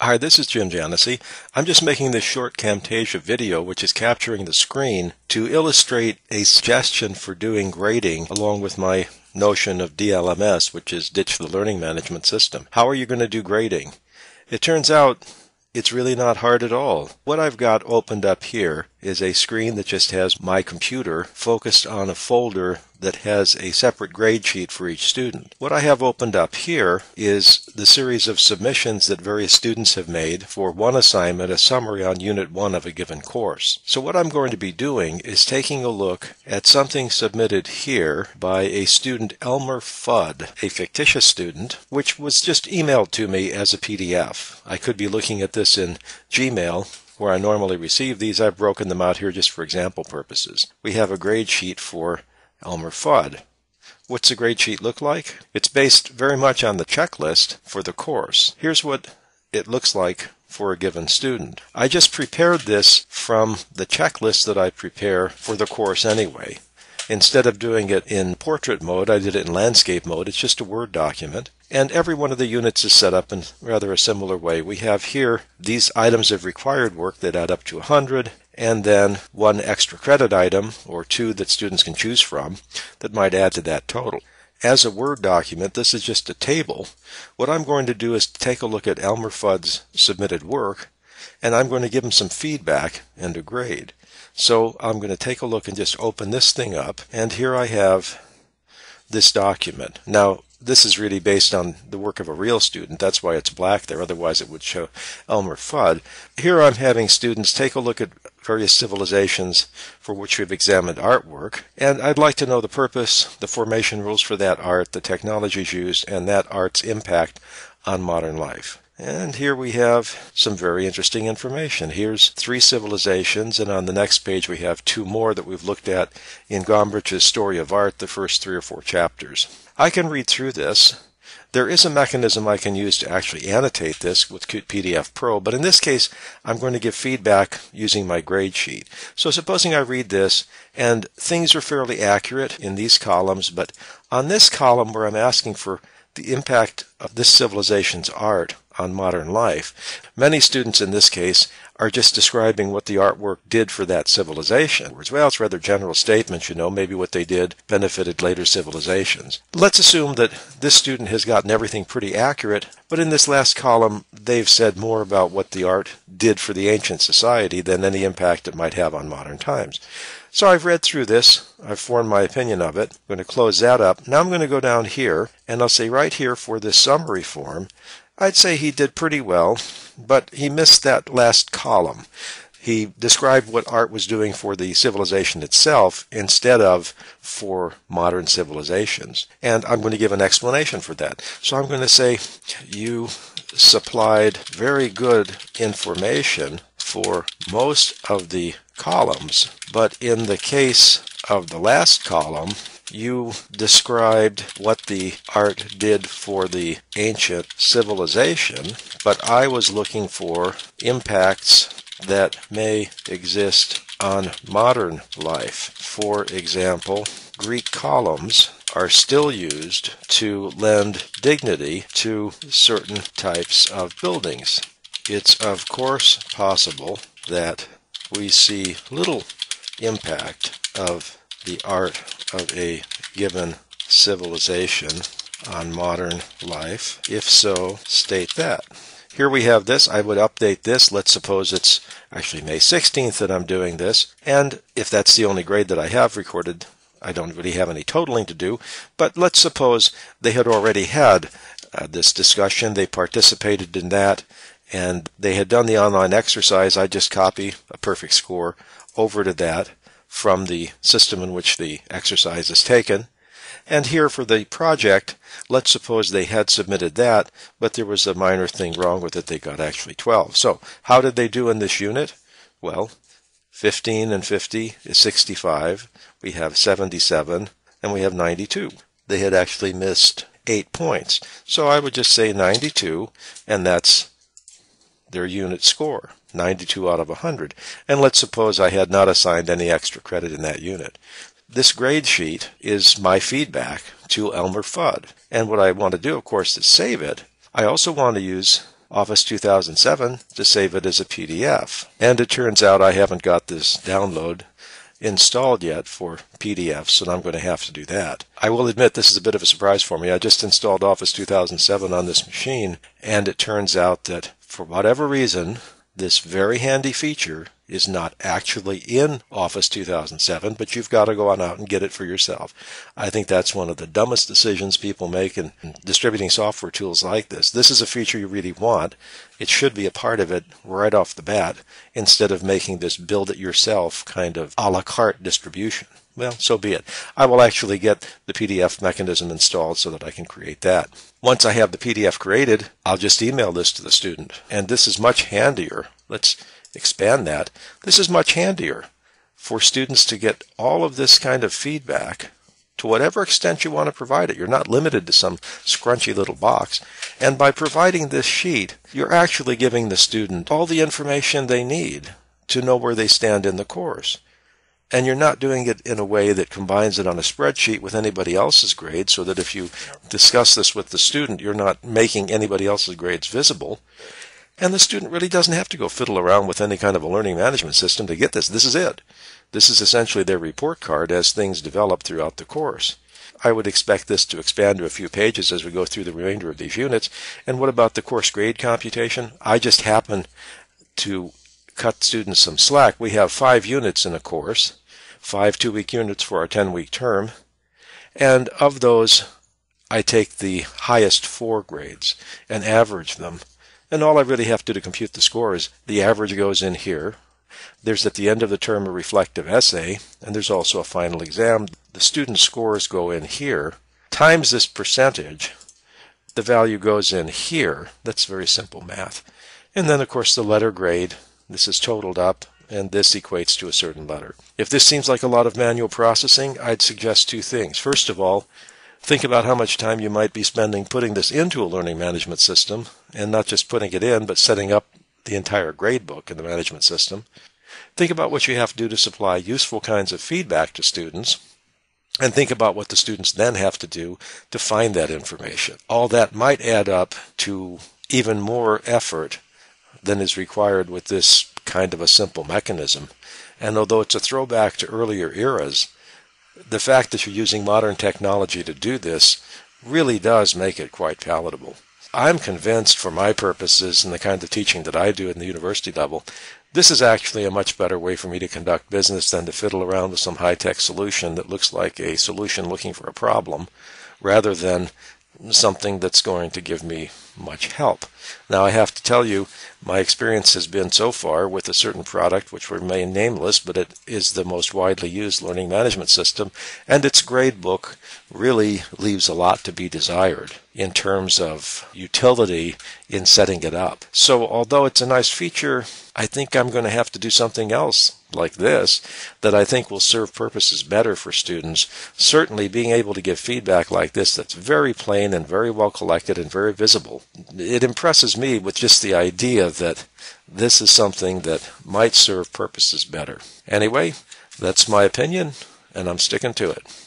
Hi, this is Janossy. I'm just making this short Camtasia video, which is capturing the screen, to illustrate a suggestion for doing grading along with my notion of DLMS, which is Ditch the Learning Management System. How are you going to do grading? It turns out it's really not hard at all. What I've got opened up here is a screen that just has my computer focused on a folder that has a separate grade sheet for each student. What I have opened up here is the series of submissions that various students have made for one assignment, a summary on Unit 1 of a given course. So what I'm going to be doing is taking a look at something submitted here by a student, Elmer Fudd, a fictitious student, which was just emailed to me as a PDF. I could be looking at this in Gmail, where I normally receive these. I've broken them out here just for example purposes. We have a grade sheet for Elmer Fudd. What's the grade sheet look like? It's based very much on the checklist for the course. Here's what it looks like for a given student. I just prepared this from the checklist that I prepare for the course anyway. Instead of doing it in portrait mode, I did it in landscape mode. It's just a Word document. And every one of the units is set up in rather a similar way. We have here these items of required work that add up to 100, and then one extra credit item, or two that students can choose from, that might add to that total. As a Word document, this is just a table. What I'm going to do is take a look at Elmer Fudd's submitted work, and I'm going to give him some feedback and a grade. So I'm going to take a look and just open this thing up, and here I have this document. Now, this is really based on the work of a real student. That's why it's black there. Otherwise, it would show Elmer Fudd. Here I'm having students take a look at various civilizations for which we've examined artwork. And I'd like to know the purpose, the formation rules for that art, the technologies used, and that art's impact on modern life. And here we have some very interesting information. Here's 3 civilizations, and on the next page we have 2 more that we've looked at in Gombrich's Story of Art, the first 3 or 4 chapters. I can read through this. There is a mechanism I can use to actually annotate this with PDF Pro, but in this case I'm going to give feedback using my grade sheet. So supposing I read this, and things are fairly accurate in these columns, but on this column where I'm asking for the impact of this civilization's art on modern life, many students in this case are just describing what the artwork did for that civilization. Well, it's rather general statements, maybe what they did benefited later civilizations. Let's assume that this student has gotten everything pretty accurate, but in this last column they've said more about what the art did for the ancient society than any impact it might have on modern times. So I've read through this, I've formed my opinion of it. I'm going to close that up. Now I'm going to go down here, and I'll say right here for this summary form, I'd say he did pretty well, but he missed that last column. He described what art was doing for the civilization itself instead of for modern civilizations. And I'm going to give an explanation for that. So I'm going to say, you supplied very good information for most of the columns, but in the case of the last column, you described what the art did for the ancient civilization, but I was looking for impacts that may exist on modern life. For example, Greek columns are still used to lend dignity to certain types of buildings. It's of course possible that we see little impact of the art of a given civilization on modern life. If so, state that. Here we have this. I would update this. Let's suppose it's actually May 16th that I'm doing this. And if that's the only grade that I have recorded, I don't really have any totaling to do. But let's suppose they had already had this discussion. They participated in that, and they had done the online exercise. I just copy a perfect score over to that from the system in which the exercise is taken. And here for the project, let's suppose they had submitted that, but there was a minor thing wrong with it. They got actually 12. So how did they do in this unit? Well, 15 and 50 is 65. We have 77, and we have 92. They had actually missed 8 points. So I would just say 92, and that's their unit score, 92 out of 100. And let's suppose I had not assigned any extra credit in that unit. This grade sheet is my feedback to Elmer Fudd. And what I want to do, of course, is save it. I also want to use Office 2007 to save it as a PDF. And it turns out I haven't got this download installed yet for PDFs, so I'm going to have to do that. I will admit this is a bit of a surprise for me. I just installed Office 2007 on this machine, and it turns out that for whatever reason, this very handy feature is not actually in Office 2007, but you've got to go on out and get it for yourself. I think that's one of the dumbest decisions people make in distributing software tools like this. This is a feature you really want. It should be a part of it right off the bat, instead of making this build-it-yourself kind of a la carte distribution. Well, so be it. I will actually get the PDF mechanism installed so that I can create that. Once I have the PDF created, I'll just email this to the student. And this is much handier. Let's expand that. This is much handier for students to get all of this kind of feedback to whatever extent you want to provide it. You're not limited to some scrunchy little box. And by providing this sheet, you're actually giving the student all the information they need to know where they stand in the course. And you're not doing it in a way that combines it on a spreadsheet with anybody else's grades, so that if you discuss this with the student, you're not making anybody else's grades visible. And the student really doesn't have to go fiddle around with any kind of a learning management system to get this. This is it. This is essentially their report card as things develop throughout the course. I would expect this to expand to a few pages as we go through the remainder of these units. And what about the course grade computation? I just happen to cut students some slack. We have 5 units in a course, 5 2-week units for our 10-week term, and of those I take the highest 4 grades and average them. And all I really have to do to compute the score is the average goes in here. There's at the end of the term a reflective essay, and there's also a final exam. The student scores go in here, times this percentage. The value goes in here. That's very simple math. And then, of course, the letter grade. This is totaled up, and this equates to a certain letter. If this seems like a lot of manual processing, I'd suggest 2 things. First of all, think about how much time you might be spending putting this into a learning management system, and not just putting it in, but setting up the entire grade book in the management system. Think about what you have to do to supply useful kinds of feedback to students, and think about what the students then have to do to find that information. All that might add up to even more effort than is required with this kind of a simple mechanism. And although it's a throwback to earlier eras, the fact that you're using modern technology to do this really does make it quite palatable. I'm convinced, for my purposes and the kind of teaching that I do at the university level, this is actually a much better way for me to conduct business than to fiddle around with some high-tech solution that looks like a solution looking for a problem, rather than something that's going to give me much help. Now, I have to tell you, my experience has been so far with a certain product which will remain nameless, but it is the most widely used learning management system, and its grade book really leaves a lot to be desired in terms of utility in setting it up. So although it's a nice feature, I think I'm going to have to do something else like this that I think will serve purposes better for students. Certainly being able to give feedback like this that's very plain and very well collected and very visible. It impresses me with just the idea that this is something that might serve purposes better. Anyway, that's my opinion, and I'm sticking to it.